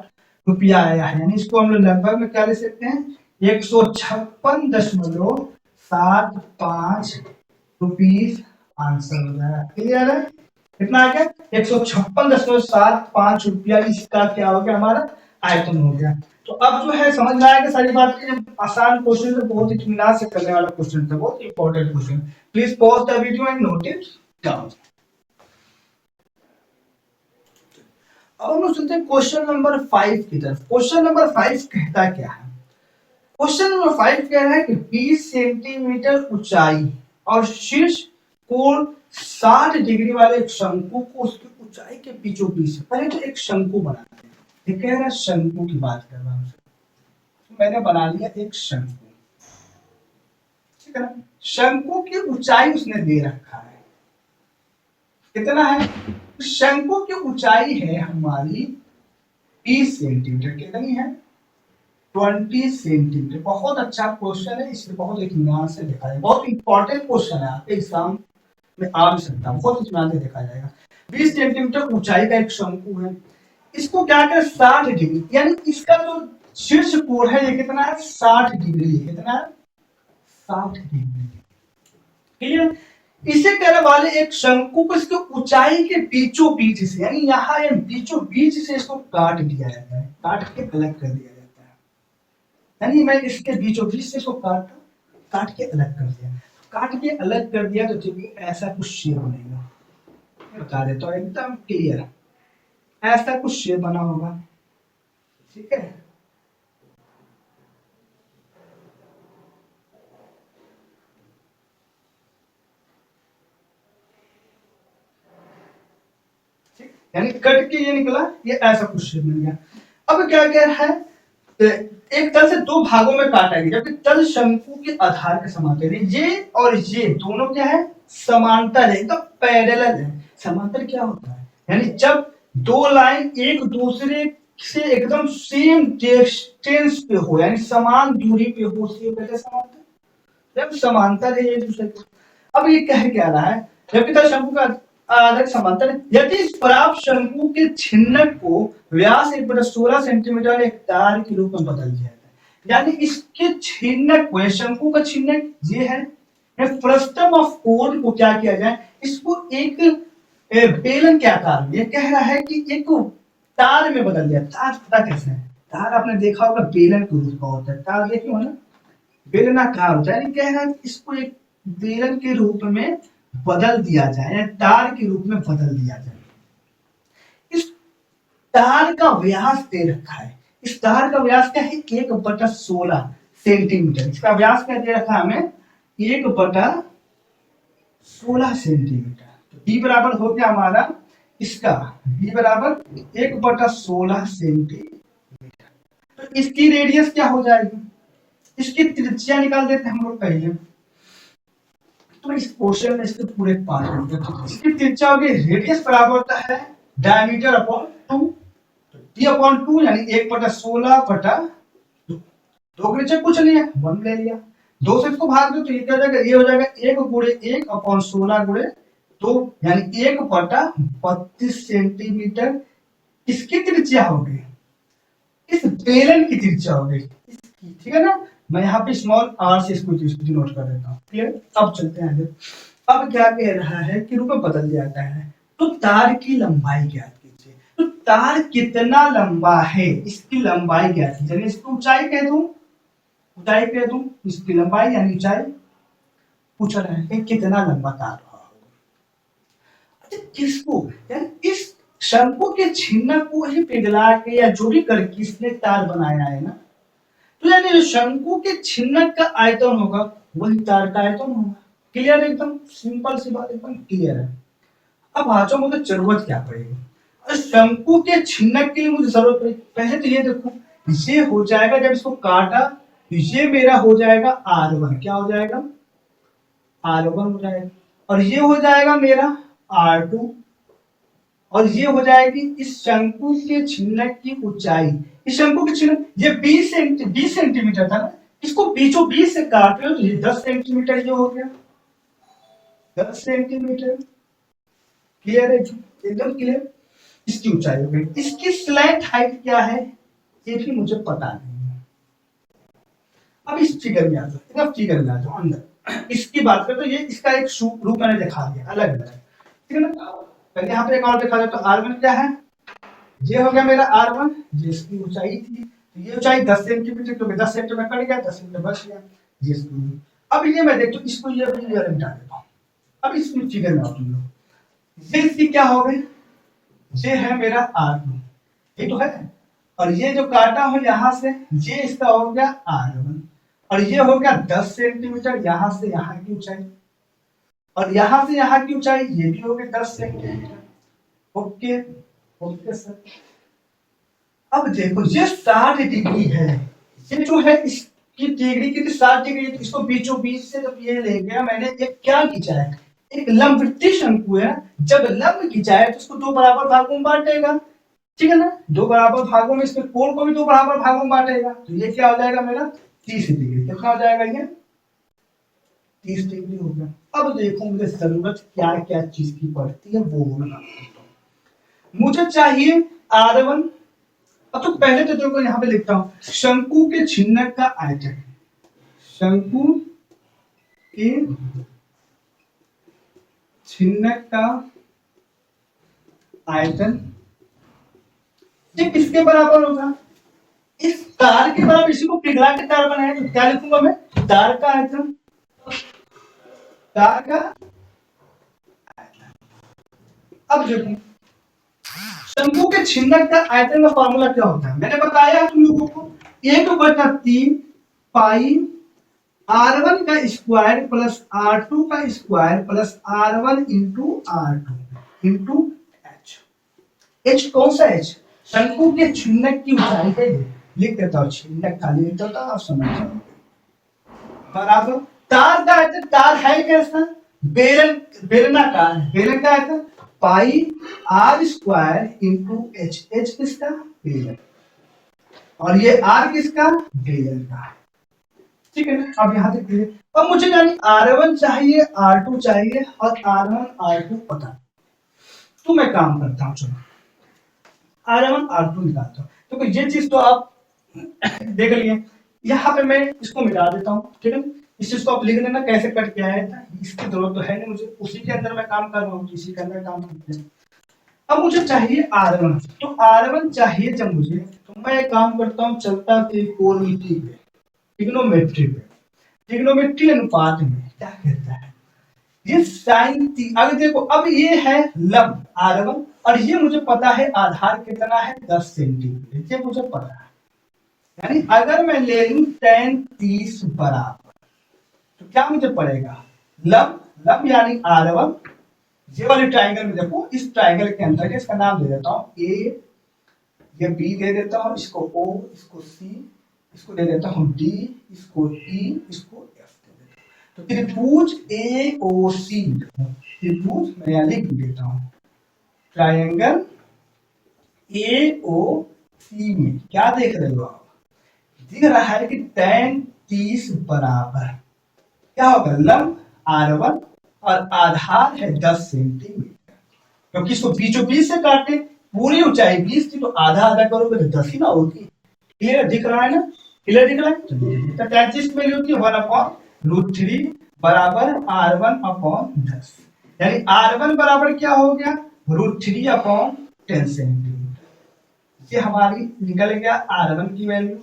रुपया आया है। यानी इसको हम लोग लगभग में क्या ले सकते हैं 156.75 रुपीज आंसर हो जाएगा। क्लियर है कितना आ गया 156.75 रुपया इसका क्या हो गया हमारा आइटम हो गया। तो अब जो है समझ में आएगा सारी बातें। आसान क्वेश्चन है, बहुत इत्मीनान से करने वाला क्वेश्चन था, बहुत important question. Please pause the video and note it down. अब हम लोग चलते हैं क्वेश्चन नंबर 5 की तरफ। क्वेश्चन नंबर 5 कहता क्या है, क्वेश्चन नंबर 5 कह रहा है कि 20 सेंटीमीटर ऊंचाई और शीर्ष कोण 60 डिग्री वाले एक शंकु को उसकी ऊंचाई के बीचों बीच, पहले तो एक शंकु बनाते हैं। ये कह रहा है शंकु की बात कर रहा हूं, मैंने बना लिया एक शंकु, ठीक है ना। शंकु की ऊंचाई उसने दे रखा है, कितना है शंकु की ऊंचाई है हमारी 20 सेंटीमीटर। कितनी है 20 सेंटीमीटर। बहुत अच्छा क्वेश्चन है, इसे बहुत इत्मीनान से देखा जाए, बहुत इंपॉर्टेंट क्वेश्चन है, आपके एग्जाम में आ भी सकता है, बहुत इत्मीनान से देखा जाएगा। 20 सेंटीमीटर ऊंचाई का एक शंकु है, इसको क्या कर 60 डिग्री, यानी इसका जो शीर्ष कोण है ये कितना है 60 डिग्री है। कितना है 60 डिग्री। क्लियर। इसे कहने वाले एक शंकु को इसके ऊंचाई के बीचों बीच से, यानी यहाँ बीचों बीच से इसको काट दिया जाता है, काट के अलग कर दिया जाता है। यानी मैं इसके बीचों बीच से इसको काट के अलग कर दिया, काट के अलग कर दिया तो ऐसा कुछ शेप बनेगा। बता देता हूँ एकदम क्लियर, ऐसा कुछ शेप बना होगा, ठीक है। यानी कट के ये निकला, ये ऐसा कुछ शेप बन गया। अब क्या कह रहा है एक तल से 2 भागों में काटा गया, जबकि तल शंकु के आधार के समांतर है। ये और ये दोनों क्या है समांतर है, एकदम पैरेलल है। समांतर क्या होता है, यानी जब 2 लाइन एक दूसरे से एकदम सेम डिस्टेंस पे हो, यानी समान दूरी पे हो, उसे कहते समांतर। जब समांतर है एक दूसरे के। अब ये कह क्या रहा है, जबकि तल शंकु का आधार समांतर है, यदि इस प्राप्त शंकु के छिन्नक को व्यास 1/16 सेंटीमीटर एक तार के रूप में बदल दिया जाता है। यानी इसके छिन्नक को, शंकु का छिन्नक ये है, फ्रस्टम ऑफ कोण को क्या किया जाए, इसको एक बेलन के आकार में, कह रहा है कि एक तार में बदल दिया। तार पता कैसे है, तार आपने देखा होगा बेलन के रूप का होता है, तार देखिए ना बेलनाकार होता है। कह रहा है इसको एक बेलन के रूप में बदल दिया जाए या तार के रूप में बदल दिया जाए। इस तार का व्यास दे रखा है, इस तार का व्यास क्या है 1/16 सेंटीमीटर। इसका व्यास क्या दे रखा है हमें 1/16 सेंटीमीटर। तो b बराबर हो गया हमारा इसका b बराबर 1/16 सेंटीमीटर। तो इसकी रेडियस क्या हो जाएगी, इसकी त्रिज्या निकाल देते हैं हम लोग पहले। तो इस क्वेश्चन में इसके पूरे पार्ट में इसकी त्रिज्या होगी, रेडियस बराबर होता है डायमीटर अपॉन 2, तो d/2 यानी 1/16/2। दो के नीचे कुछ नहीं है 1 ले लिया, 2 से इसको भाग दो तो ये क्या हो जाएगा, ये हो जाएगा 1/1/16 2 यानी 1/32 सेंटीमीटर। इसकी त्रिज्या होगी, इस बेलन की त्रिज्या होगी इसकी, ठीक है ना। मैं यहाँ पे स्मॉल r से इसको डिनोट कर देता हूँ, क्लियर। अब चलते हैं आगे। अब क्या कह रहा है कि रूप में बदल जाता है, तो तार की लंबाई ज्ञात कीजिए। तो तार कितना लंबा है इसकी लंबाई ज्ञात कीजिए, इसकी ऊंचाई कह दूं, ऊंचाई कह दूं, इसकी लंबाई यानी ऊंचाई पूछ रहा है कि कितना लंबा तार रहा होगा। अच्छा किसको, यानी इस शंकु के छिन्न को ही पिघला के या जो भी करके इसने तार बनाया है ना, तो यानी जो शंकु के छिन्न का आयतन होगा वही तार का आयतन होगा। क्लियर, एकदम सिंपल सी बात, एकदम क्लियर है। अब आज मुझे जरूरत क्या पड़ेगी, शंकु के छिन्न के लिए मुझे जरूरत पड़ेगी। पहले तो ये देखो, ये हो जाएगा जब इसको काटा तो ये मेरा हो जाएगा R1, क्या हो जाएगा R1 हो जाएगा, और ये हो जाएगा मेरा R2, और ये हो जाएगी इस शंकु के छिन्न की ऊंचाई। इस शंकु के छिन्न ये 20 सेंटीमीटर था ना, इसको बीचों बीच से काट लो तो ये 10 सेंटीमीटर ये हो गया, 10 सेंटीमीटर। क्लियर है, एकदम क्लियर। इसकी ऊंचाई हो गई, इसकी स्लैंट हाइट क्या है ये भी मुझे पता नहीं है। अब इस फिगर में आ जाओ, इधर फिगर में आ जाओ अंदर। इसकी बात करें तो ये इसका एक रूप मैंने दिखा दिया अलग अलग, ठीक है ना। पहले यहाँ पे एक और दिखा जाए तो R1 क्या है, ये हो गया मेरा R1, ये इसकी ऊंचाई थी, तो ये ऊंचाई 10 सेंटीमीटर, क्योंकि 10 सेंटीमीटर कट गया, 10 सेंटीमीटर बच गया ये इसकी। अब ये मैं देखता हूँ, इसको ये मिटा देता हूँ। अब इसमें फिगर में आओ तुम लोग, ये इसकी क्या हो गई, ये है मेरा R2, ये तो है, और ये जो काटा हो यहाँ से ये इसका हो गया R1, और ये हो गया 10 सेंटीमीटर यहाँ से यहाँ की ऊंचाई, और यहाँ से यहाँ की ऊंचाई ये भी हो गई 10 सेंटीमीटर। Okay okay sir. अब देखो ये 60 डिग्री है, ये जो है इसकी डिग्री की 60 डिग्री, इसको बीचों बीच से जब ये ले गया मैंने, एक क्या खींचा है, एक लंबवृत्तीय शंकु है, जब लंब खींचा है तो उसको 2 बराबर भागों में बांटेगा, ठीक है ना। 2 बराबर भागों में, इसके कोण को भी 2 बराबर भागों में बांटेगा, तो ये क्या हो जाएगा मेरा 30 डिग्री। कितना हो जाएगा ये 30 डिग्री हो गया। अब देखो मुझे जरूरत क्या क्या चीज की पड़ती है वो मैं मुझे चाहिए R1। अब तो पहले तो देखो यहाँ पे लिखता हूं, शंकु के छिन्न का आयतन, शंकु के छिन्न का आयतन ये किसके बराबर होगा, इस तार के बराबर। इसी को पिघला के तार बनाया तो क्या लिखूंगा मैं, तार का आयतन, तार का आयतन। अब देखो शंकु के छिन्न का आयतन का फार्मूला क्या होता है, मैंने बताया तुम लोगों को 1/3 पाई R1 का स्क्वायर प्लस R2 का square plus R1 into R2 into H। H कौन सा H, शंकु के छिन्न की ऊंचाई है, लिख देता हूं, छिन्न खाली लिख देता हूं, आप समझ जाओगे। बराबर तार का आयतन, तार है कैसा, बेलनाकार, बेलन का आयतन पाई R square into H, H किसका बेलन, और ये R किसका बेलन का, ठीक है ना। अब यहाँ तक क्लियर। अब मुझे यानी R1 चाहिए, R2 चाहिए, और R1 R2 पता, तो मैं काम करता हूँ, चलो R1 R2 निकालता हूँ। तो ये चीज तो आप देख लिए, यहाँ पे मैं इसको मिटा देता हूँ, ठीक है। इस चीज को आप लिख लेना कैसे कट के आया था, इसकी जरूरत तो है नहीं मुझे, उसी के अंदर मैं काम कर रहा हूँ, इसी के अंदर काम करते हैं। अब मुझे चाहिए R1, तो R1 चाहिए जब मुझे, तो मैं एक काम करता हूँ, चलता त्रिकोणमिति पे, ट्रिग्नोमेट्री पे, ट्रिग्नोमेट्री अनुपात में क्या कहता है, ये साइन थी। अगर देखो अब ये है लंब R1 और ये मुझे पता है आधार कितना है 10 सेंटीमीटर, ये मुझे पता है। यानी अगर मैं ले लूं tan 30 बराबर, तो क्या मुझे पड़ेगा लंब, लंब यानी R1, ये वाले ट्राइंगल में देखो, इस ट्राइंगल के अंदर इसका नाम दे देता हूं A, ये B दे देता हूं, इसको O, इसको C, इसको दे देता हूं D, इसको E, इसको F दे देता हूं। तो त्रिभुज AOC, त्रिभुज मैं यहां लिख देता हूं, ट्राइंगल AOC में क्या देख रहे हो आप, दिख रहा है कि tan 30 बराबर क्या होगा लंब R1 और आधार है 10 सेंटीमीटर, क्योंकि इसको बीचों बीच से काटे, पूरी ऊंचाई 20 थी तो आधा आधा करोगे तो 10 ही ना होगी। क्लियर दिख रहा है ना, क्लियर दिख रहा है। तो tan 30 की वैल्यू होती है 1/√3 बराबर R1 अपॉन 10, यानी R1 बराबर क्या हो गया √3 अपॉन 10 सेंटीमीटर। ये हमारी निकल गया R1 की वैल्यू,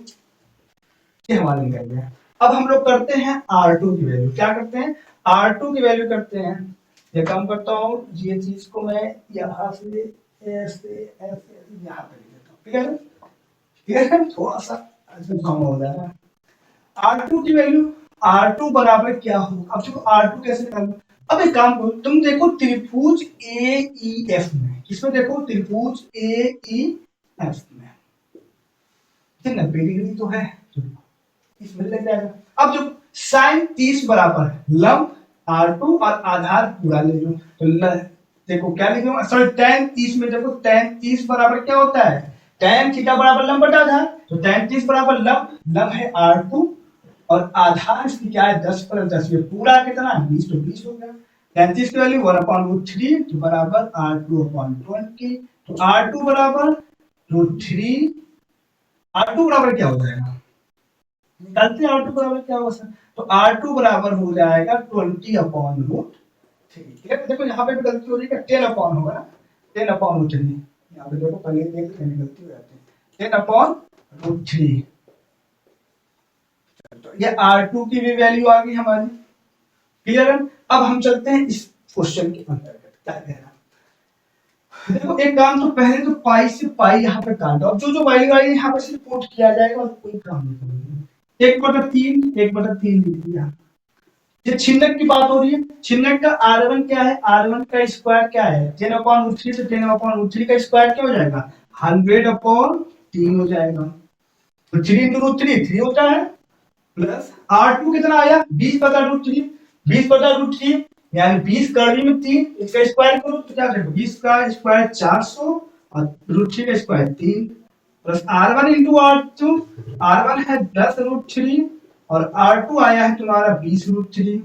ये हमारा निकल गया। अब हम लोग करते हैं R2 की वैल्यू, क्या करते हैं R2 की वैल्यू करते हैं। ये काम करता हूँ, ये चीज को मैं यहाँ से ऐसे ऐसे यहाँ पे लिख देता हूँ, ठीक है, ठीक है, थोड़ा सा कम हो जा रहा है। R2 की वैल्यू, R2 बराबर क्या होगा, अब देखो R2 कैसे कर, अब एक काम करो, तुम देखो त्रिभुज AEF में, किसमें देखो त्रिभुज AEF में 90 डिग्री तो है, इसमें लग जाएगा। अब जो साइन 30 बराबर है लंब R2 और आधार पूरा ले लो, तो देखो क्या लिखूंगा, सॉरी tan 30 में देखो tan 30 बराबर क्या होता है tan थीटा बराबर लंब बटा आधार, तो tan 30 बराबर लंब, लंब है R2 और आधार इसकी क्या है 10 पर 10, ये पूरा कितना 20, तो 20 हो गया। tan 30 की वैल्यू 1/√3 तो बराबर R2/20, तो R2 बराबर √3, R2 बराबर क्या हो जाएगा, निकालते हैं R2 बराबर क्या होगा सर, तो R2 बराबर हो जाएगा 20/√3, ठीक है। देखो यहाँ पे भी गलती हो रही है, 10 अपॉन होगा ना, 10/√3, यहाँ पे देखो पहले देख लेंगे गलती हो जाती है, 10/√3। तो ये R2 की भी वैल्यू आ गई हमारी, क्लियर है। अब हम चलते हैं इस क्वेश्चन के अंतर्गत, क्या कह रहा है, देखो एक काम, तो पहले तो पाई से पाई यहाँ पे काटो, अब जो जो वैल्यू आई यहाँ पे सिर्फ पुट किया जाएगा और कोई काम नहीं करेगा। 1/3 लिख दिया। ये छिन्नक की बात हो रही है, छिन्नक का R1 क्या है, R1 का स्क्वायर क्या है 10/√3, तो 10/√3 का स्क्वायर क्या हो जाएगा 100/3 हो जाएगा, तो 3 × 3 होता है, प्लस R2 कितना आया 20/√3, 20/√3 यानी 20 कड़ी में 3, इसका स्क्वायर करो तो क्या करेगा 20 का स्क्वायर 400 और √3 का square 3, plus R1 × R2, R1 है 10√3 और R2 आया है तुम्हारा 20√3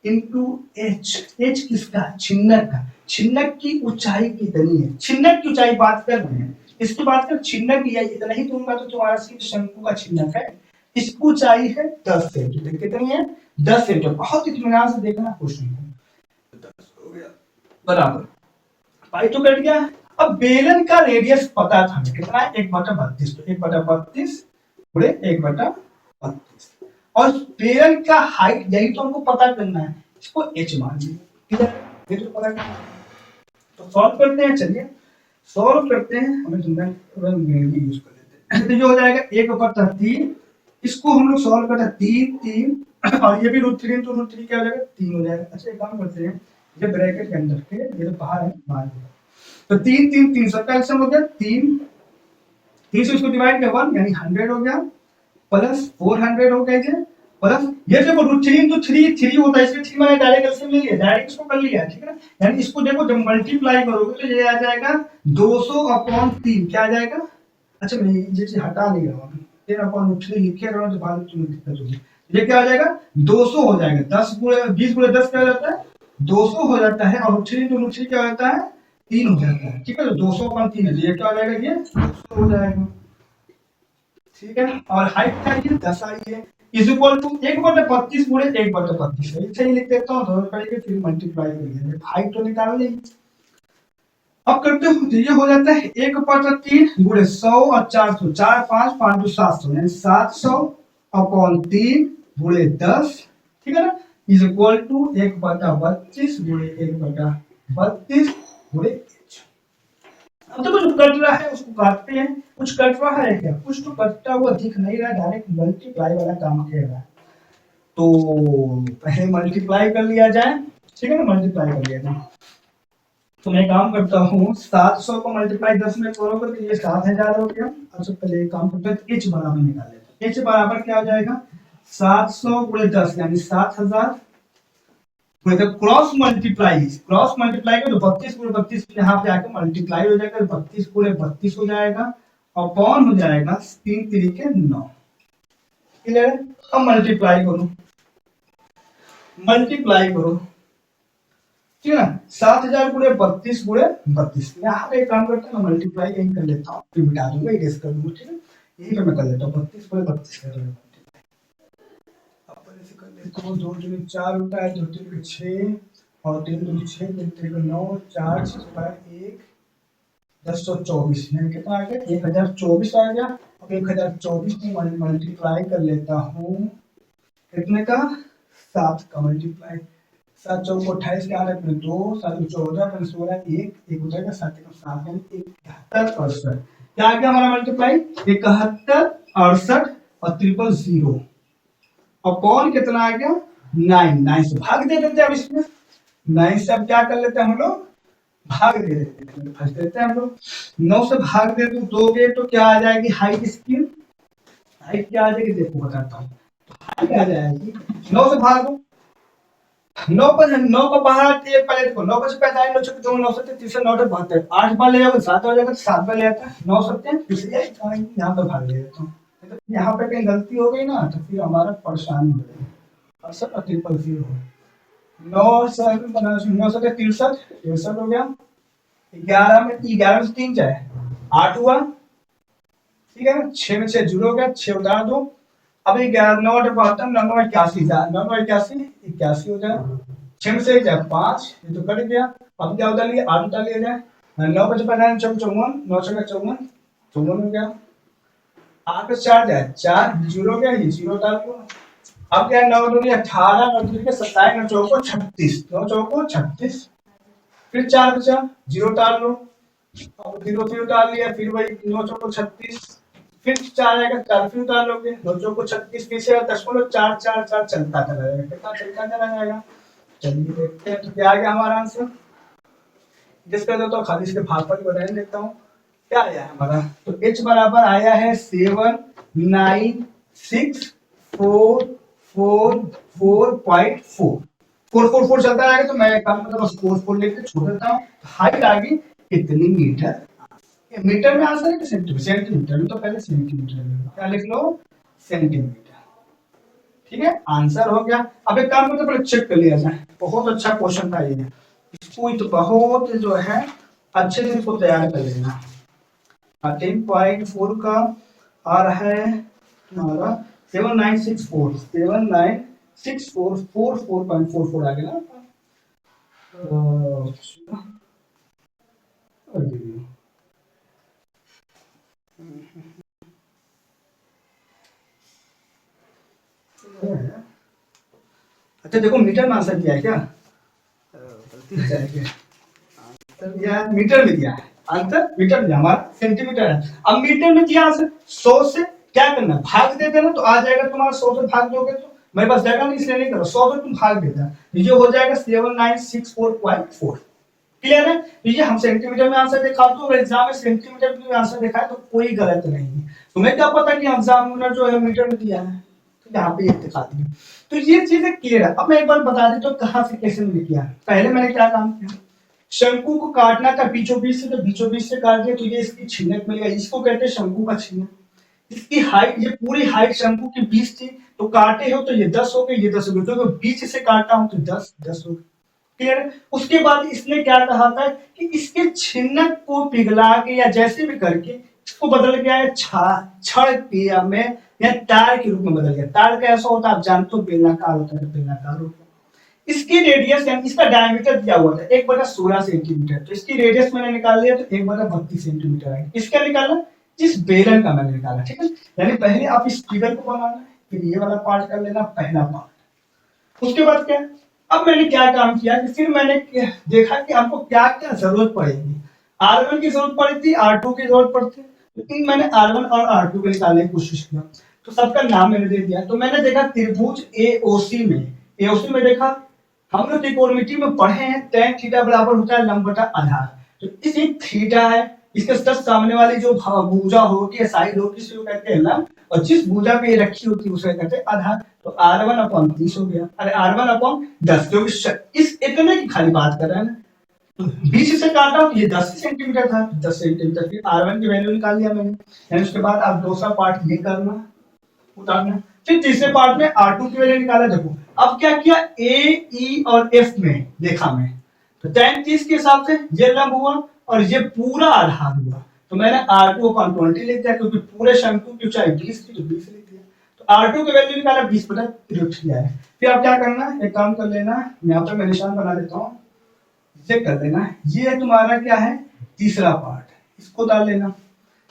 इंटू H किसका छिन्नक का, छिन्नक की ऊंचाई कितनी है, छिन्नक की ऊंचाई बात कर रहे हैं, इसकी बात कर, छिन्नक की इतना ही दूंगा तो तुम्हारा सिर्फ शंकु का छिन्नक है, इसकी ऊंचाई है 10 सेंटीमीटर, कितनी है 10 सेंटीमीटर, बहुत इत्मीनान से देखना क्वेश्चन को, 10 हो गया बराबर, पाई तो कट गया। अब बेलन का रेडियस पता था कितना है 1/32, तो 1/32 पूरे 1/32, और बेलन का हाइट यही तो हमको पता करना है, इसको h मान लीजिए, ये तो पता करना है। तो सॉल्व करते हैं, चलिए सॉल्व करते हैं, हमें रंग यूज कर लेते हैं, तो ये हो जाएगा 1/3, इसको हम लोग सॉल्व करते हैं 3 और ये भी √3 तो √3 क्या हो जाएगा 3 हो जाएगा। अच्छा एक काम करते हैं, ये ब्रैकेट के अंदर, ठीक है, ये तो बाहर है, बाहर है, तो 3 3 300 का आंसर हो गया 3 से इसको डिवाइड किया 1 यानी 100 हो गया, प्लस 400 हो गया, ये प्लस ये देखो √3 तो 3 होता है, इसमें 3 मैंने डायरेक्ट एलसीएम ले लिया, डायरेक्ट इसको कर लिया, ठीक है ना, यानी इसको देखो जब मल्टीप्लाई करोगे तो ये आ जाएगा 200/3, क्या आ जाएगा, अच्छा मैं ये चीज हटा नहीं रहा हूं, 10/3 लिखे रहा हूं तो बाद में तुम्हें दिक्कत होगी, ये क्या आ जाएगा 200 हो जाएगा, 10 × 20 × 10 क्या हो जाता है 200 हो जाता है, और √3 क्या हो जाता है 3 हो जाता है, ठीक है, तो 200/3 है, ये क्या हो जाएगा ये 200 हो जाएगा, ठीक है, और हाइट क्या है 10 आई है, इज इक्वल टू 1/32 पूरे 1/32 है, सही लिख देता हूं, दोनों करके फिर मल्टीप्लाई करेंगे, हाइट तो निकाल लेंगे। अब करते हो तो ये हो जाता है 1/3 गुणे 100 और 400, 4 5 5 700 यानी 700/3 गुणे 10, ठीक है ना, इज इक्वल टू 1/32 गुणे 1/32 गुणे h। अब तो कुछ कट रहा है उसको काटते हैं, कुछ कट रहा है क्या, कुछ तो कटता हुआ दिख नहीं रहा, डायरेक्ट मल्टीप्लाई वाला काम किया रहा है। तो पहले मल्टीप्लाई कर लिया जाए, ठीक है ना, मल्टीप्लाई कर लिया जाए। तो मैं काम करता हूँ 700 को मल्टीप्लाई 10 में करोगे तो ये 7000 हो गया। अब सब पहले काम करते हैं h बराबर निकाल लेते हैं। h बराबर क्या हो जाएगा 700 गुणे 10 यानी 7000 क्रॉस मल्टीप्लाई का तो 32 गुणे 32 यहाँ पे आके मल्टीप्लाई हो जाएगा, 32 गुणे 32 हो जाएगा और अपॉन हो जाएगा 3 3 9। क्लियर? अब मल्टीप्लाई करो ठीक है ना, 7000 गुणे 32 गुणे 32। यहाँ पे एक काम करते हैं, मल्टीप्लाई यही कर लेता हूँ, फिर मिटा दूंगा, इरेज कर दूंगा, ठीक है, यही पे मैं कर लेता हूँ 32 गुणे 32 कर लेता हूँ। अपन ऐसे कर लेता हूँ, 2 दूनी 4 होता है, 2 3 6 और 3 दूनी 6, 3 3 9, 4 6 1 1024 यानी कितना आ गया 1024 आ गया। अब 1024 को मल्टीप्लाई कर लेता हूँ, कितने का 7 का मल्टीप्लाई, 7 चौक 28 के 8 में 2 7 14 5 16 1 हो जाएगा 7 का 7 यानी 71 68। क्या आ गया हमारा मल्टीप्लाई 71 68 और 000 और कौन कितना आ गया 9 से भाग दे देते हैं। अब इसमें 9 से अब क्या कर लेते हैं हम लोग, भाग दे देते हैं, फंस देते हैं हम लोग। 9 से भाग दे दोगे तो क्या आ जाएगी हाइट इसकी, हाइट क्या आ जाएगी देखो बताता हूँ, हाइट आ जाएगी 9 से भाग दो, 9 को बाहर एक पहले देखो 9 से 45 9 से 2 9 से 3 से 9 से 72 8 बार ले जाओगे 7 हो जाएगा, 7 बार ले आता है 9 सत्ते इसलिए यहाँ पे भाग ले देता हूँ। तो यहाँ पे कहीं गलती हो गई ना तो फिर हमारा परेशानी हो जाएगी। 68 और 000 हो 9 से 9 से 63 हो गया, 11 में 3 जाए 8 हुआ, ठीक है ना, 6 में 6 0 हो गया, 6 उतार दो। अब 11 9 72 9 9 81 81 हो जाए, 6 में से जाए 5, ये तो कट गया। अब क्या उतार लिया 8 उतार लिया जाए, 9 5 54 54 9 6 54 54 हो गया, 8 पे 4 जाए 4 0 हो गया, ये 0 उतार लो। अब क्या 9 2 18 9 3 27 9 चौको 36 9 चौको 36, फिर 4 बचा 0 उतार लो, अब 0 फिर उतार लिया, फिर वही 9 चौको 36, फिर 4 आएगा 4 फिर उतार लोगे 9 चौको 36, फिर से 10.4 4 4 चलता चला जाएगा, कितना चलता चला जाएगा। चलिए देखते हैं तो क्या आ गया हमारा आंसर, जिसका तो खाली इसके भागफल को रहने देता हूँ। क्या आया है हमारा, तो h बराबर आया है 79644.4 4 चलता रहेगा, तो मैं काम मतलब 4 लेके छोड़ देता हूँ। हाइट आ गई कितनी मीटर, मीटर में आंसर है कि सेंटीमीटर, सेंटीमीटर में तो पहले सेंटीमीटर क्या लिख लो सेंटीमीटर, ठीक है आंसर हो गया। अब एक काम करते पहले चेक कर लिया जाए, बहुत अच्छा क्वेश्चन था ये, इसको तो बहुत जो है अच्छे से इसको तैयार कर लेना। 10.4 का आ रहा है हमारा 7964 आ गया ना। अच्छा देखो मीटर में आंसर दिया है क्या, आंसर मीटर में दिया है, आंसर मीटर में हमारा सेंटीमीटर है। अब मीटर में दिया आंसर 100 से क्या करना भाग दे देना, तो आ जाएगा तुम्हारा 100 से भाग दोगे तो मेरे पास जगह नहीं इसलिए नहीं करो, 100 से तुम भाग देना, ये हो जाएगा 7964.4। क्लियर है, ये हम सेंटीमीटर में आंसर दिखा दो, एग्जाम में सेंटीमीटर में आंसर दिखाए तो कोई गलत नहीं है। तुम्हें क्या पता कि एग्जामिनर जो है मीटर में दिया है, तो यहाँ पे ये दिखा दिया, तो ये चीजें क्लियर है। अब मैं एक बार बता देता हूँ कहाँ से कैसे मैंने किया। पहले मैंने क्या काम किया, शंकु को काटना था बीचों बीच से, तो बीचों बीच से काट दिया तो ये इसकी छिन्नक मिल गया, इसको कहते हैं शंकु का छिन्नक। इसकी हाइट, ये पूरी हाइट शंकु की 20 थी, तो काटे हो तो ये 10 हो गए, ये 10 हो गए, तो बीच से काटा हूं तो 10 हो गए। क्लियर। उसके बाद इसने क्या कहा था कि इसके छिन्नक को पिघला के या जैसे भी करके इसको बदल गया है छड़ क्रिया में या तार के रूप में बदल गया। तार कैसा होता है आप जानते हो, बेलनाकार होता है, बेलनाकार होता है। इसकी रेडियस यानी इसका डायमीटर दिया हुआ था 1/16 सेंटीमीटर, तो इसकी रेडियस मैंने निकाल लिया तो 1/32 सेंटीमीटर है। इसका निकाला जिस बेलन का मैंने निकाला, ठीक है। यानी पहले आप इस फिगर को बनाना, फिर ये वाला पार्ट कर लेना पहला पार्ट, उसके बाद क्या, अब मैंने क्या काम किया कि फिर मैंने देखा कि हमको क्या क्या जरूरत पड़ेगी। R1 की जरूरत पड़ी थी, R2 की जरूरत पड़ती है, लेकिन मैंने R1 और R2 को निकालने की कोशिश किया। तो सबका नाम मैंने दे दिया। तो मैंने देखा त्रिभुज AOC में देखा, हम लोग त्रिकोणमिति में पढ़े हैं tan थीटा बराबर होता है लंब बटा आधार। तो इस एक थीटा है, इसके जस्ट सामने वाली जो भुजा होती है, साइड होती है, उसको कहते हैं लंब, और जिस भुजा पे ये रखी होती है उसे कहते हैं आधार। तो R1 अपॉन 30 हो गया, अरे R1 अपॉन 10, क्योंकि इस इतने की खाली बात कर रहे हैं ना। तो 20 से काटा तो ये 10 सेंटीमीटर था, 10 सेंटीमीटर फिर R1 की वैल्यू निकाल लिया मैंने। यानी उसके बाद आप दूसरा पार्ट ये करना, उतारना। फिर तीसरे पार्ट में R2 की वैल्यू निकाला। देखो अब क्या किया, A, E और F में देखा मैं, तो tan 30 के हिसाब से ये लंब हुआ और ये पूरा आधार हुआ। तो मैंने R2 अपॉन 20 लिख दिया, क्योंकि पूरे शंकु की ऊंचाई 20 थी तो 20 लिख दिया। तो R2 की वैल्यू निकाला 20 बटा 3 है। फिर आप क्या करना, एक काम कर लेना, यहाँ पे मैं निशान बना देता हूँ, चेक कर लेना, ये तुम्हारा क्या है, तीसरा पार्ट, इसको डाल लेना।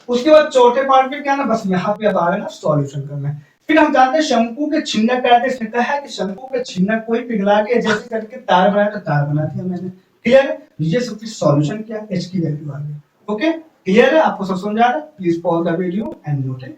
उसके बाद चौथे पार्ट में क्या ना, बस यहाँ पे अब आ गया ना सॉल्यूशन करना है। फिर हम जानते हैं शंकु के छिन्नक कहते हैं, इसमें है कि शंकु के छिन्नक कोई पिघला के जैसे करके तार बनाया, तो तार बना दिया मैंने। क्लियर है, ये सब कुछ सॉल्यूशन किया, h की वैल्यू आ गई। ओके, क्लियर है, आपको सब समझ आ रहा है? Please pause the video and note it.